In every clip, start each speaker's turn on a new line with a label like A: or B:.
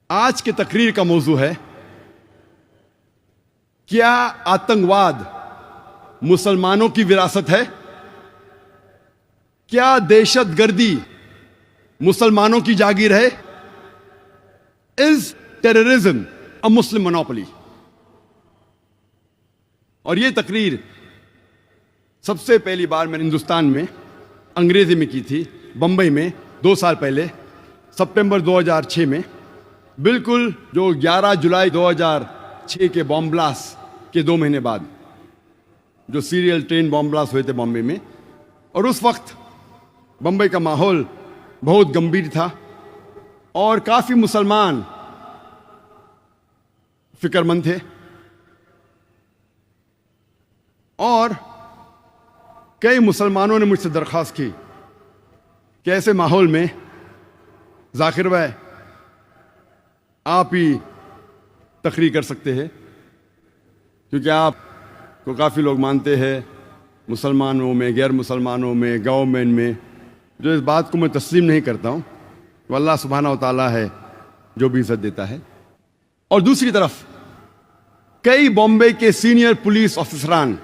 A: आज की तकरीर का मौजू है, क्या आतंकवाद मुसलमानों की विरासत है? क्या दहशतगर्दी मुसलमानों की जागीर है? Is terrorism a Muslim monopoly? और यह तकरीर सबसे पहली बार मैंने हिंदुस्तान में अंग्रेजी में की थी, बंबई में 2 साल पहले, सितंबर 2006 में, बिल्कुल जो 11 जुलाई 2006 के बॉम्ब ब्लास्ट के 2 महीने बाद, जो सीरियल ट्रेन बॉम्ब ब्लास्ट हुए थे बॉम्बे में। और उस वक्त बंबई का माहौल बहुत गंभीर था और काफी मुसलमान फिक्रमंद थे। और कई मुसलमानों ने मुझसे दरख्वास्त की कि ऐसे माहौल में जाकिर भाई आप ही तकरीर कर सकते हैं, क्योंकि आप को काफ़ी लोग मानते हैं, मुसलमानों में, गैर मुसलमानों में, गवर्नमेंट में। जो इस बात को मैं तस्लीम नहीं करता हूँ, तो अल्लाह सुब्हाना व तआला है जो भी इज्जत देता है। और दूसरी तरफ कई बॉम्बे के सीनियर पुलिस ऑफिसरान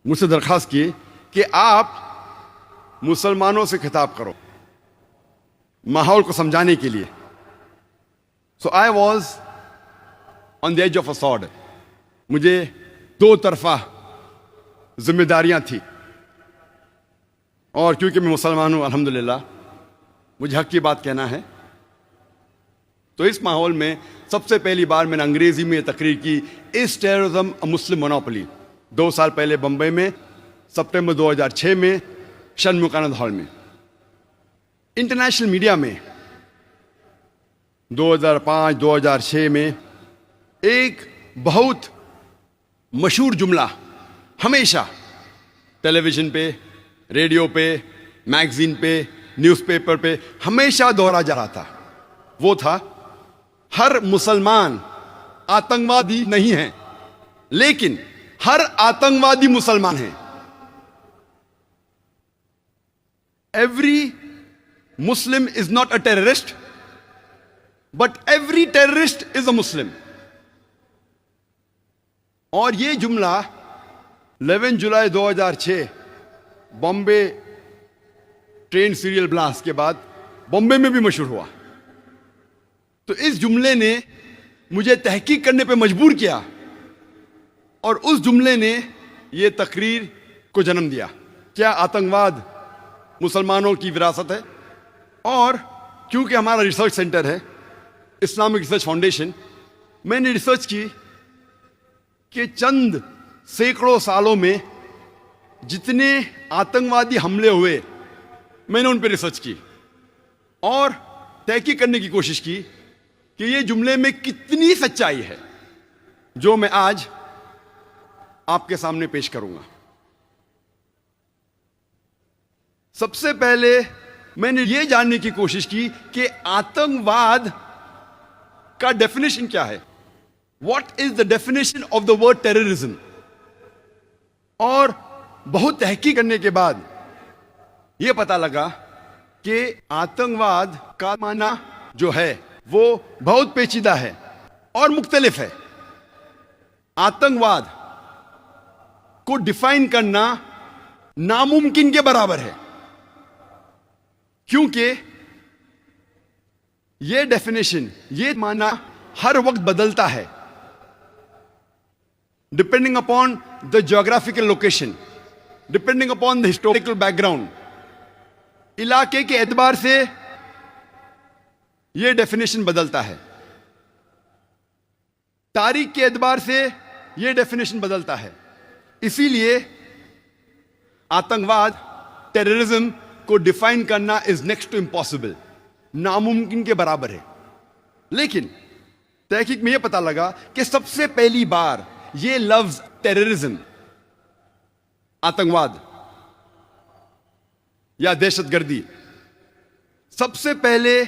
A: मुझसे दरख्वास्त किए कि आप मुसलमानों से खिताब करो माहौल को समझाने के लिए। So I was on the edge of a sword. मुझे 2 तरफा जिम्मेदारियां थी, और क्योंकि मैं मुसलमान हूं अल्हम्दुलिल्लाह, मुझे हक की बात कहना है। तो इस माहौल में सबसे पहली बार मैंने अंग्रेजी में तकरीर की, is terrorism a Muslim monopoly, 2 साल पहले बंबई में, सितंबर 2006 में, शनमुकानंद हॉल में। इंटरनेशनल मीडिया में 2005-2006 में एक बहुत मशहूर जुमला हमेशा टेलीविजन पे, रेडियो पे, मैगजीन पे, न्यूज़पेपर पे हमेशा दोहरा जा रहा था। वो था, हर मुसलमान आतंकवादी नहीं है, लेकिन हर आतंकवादी मुसलमान है। Every Muslim is not a terrorist, but every terrorist is a Muslim. और यह जुमला 11 जुलाई 2006 बॉम्बे ट्रेन सीरियल ब्लास्ट के बाद बॉम्बे में भी मशहूर हुआ। तो इस जुमले ने मुझे तहकीक करने पे मजबूर किया, और उस जुमले ने यह तकरीर को जन्म दिया, क्या आतंकवाद मुसलमानों की विरासत है? और क्योंकि हमारा रिसर्च सेंटर है इस्लामिक रिसर्च फाउंडेशन, मैंने रिसर्च की कि चंद सैकड़ों सालों में जितने आतंकवादी हमले हुए, मैंने उन पर रिसर्च की और तहकीक करने की कोशिश की कि ये जुमले में कितनी सच्चाई है, जो मैं आज आपके सामने पेश करूंगा। सबसे पहले मैंने ये जानने की कोशिश की कि आतंकवाद का डेफिनेशन क्या है, what is the definition of the word terrorism. और बहुत तहकीक करने के बाद यह पता लगा कि आतंकवाद का माना जो है वो बहुत पेचीदा है और मुख्तलिफ है। आतंकवाद को डिफाइन करना नामुमकिन के बराबर है, क्योंकि यह डेफिनेशन, यह माना हर वक्त बदलता है, depending upon the geographical location, depending upon the historical background. इलाके के एतबार से यह डेफिनेशन बदलता है, तारीख के एतबार से यह डेफिनेशन बदलता है। इसीलिए आतंकवाद, टेररिज्म को डिफाइन करना इज नेक्स्ट टू इम्पॉसिबल, नामुमकिन के बराबर है। लेकिन तहकीक में यह पता लगा कि सबसे पहली बार यह लफ्ज टेररिज्म, आतंकवाद या दहशतगर्दी, सबसे पहले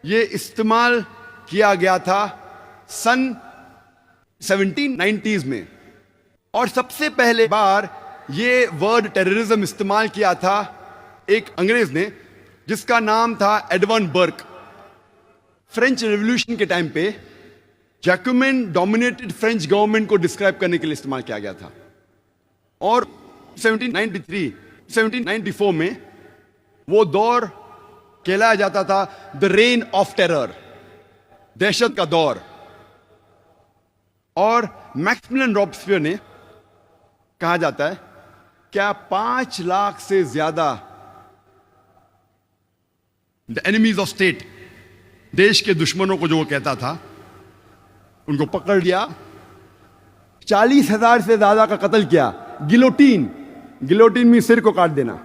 A: यह इस्तेमाल किया गया था सन 1790s में। और सबसे पहले बार यह वर्ड टेररिज्म इस्तेमाल किया था एक अंग्रेज ने, जिसका नाम था एडवर्ड बर्क। फ्रेंच रेवोल्यूशन के टाइम पे जैकोबिन डोमिनेटेड फ्रेंच गवर्नमेंट को डिस्क्राइब करने के लिए इस्तेमाल किया गया था। और 1793, 1794 में वो दौर कहलाया जाता था द रेन ऑफ टेरर, दहशत का दौर। और मैक्सिमिलियन रॉबस्पियर ने, कहा जाता है, क्या 5 लाख से ज्यादा द एनिमीज ऑफ स्टेट, देश के दुश्मनों को जो वो कहता था, उनको पकड़ लिया, 40,000 से ज्यादा का कत्ल किया। गिलोटीन में सिर को काट देना।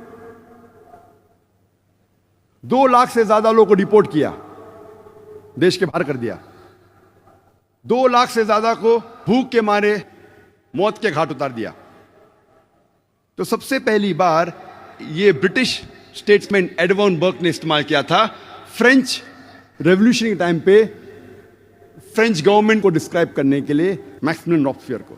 A: 2 लाख से ज्यादा लोगों को डिपोर्ट किया, देश के बाहर कर दिया। 2 लाख से ज्यादा को भूख के मारे मौत के घाट उतार दिया। तो सबसे पहली बार ये ब्रिटिश स्टेट्समैन एडवर्न बर्क ने इस्तेमाल किया था फ्रेंच रेवोल्यूशन के टाइम पे फ्रेंच गवर्नमेंट को डिस्क्राइब करने के लिए मैक्सिमिलियन रॉबस्पियर को।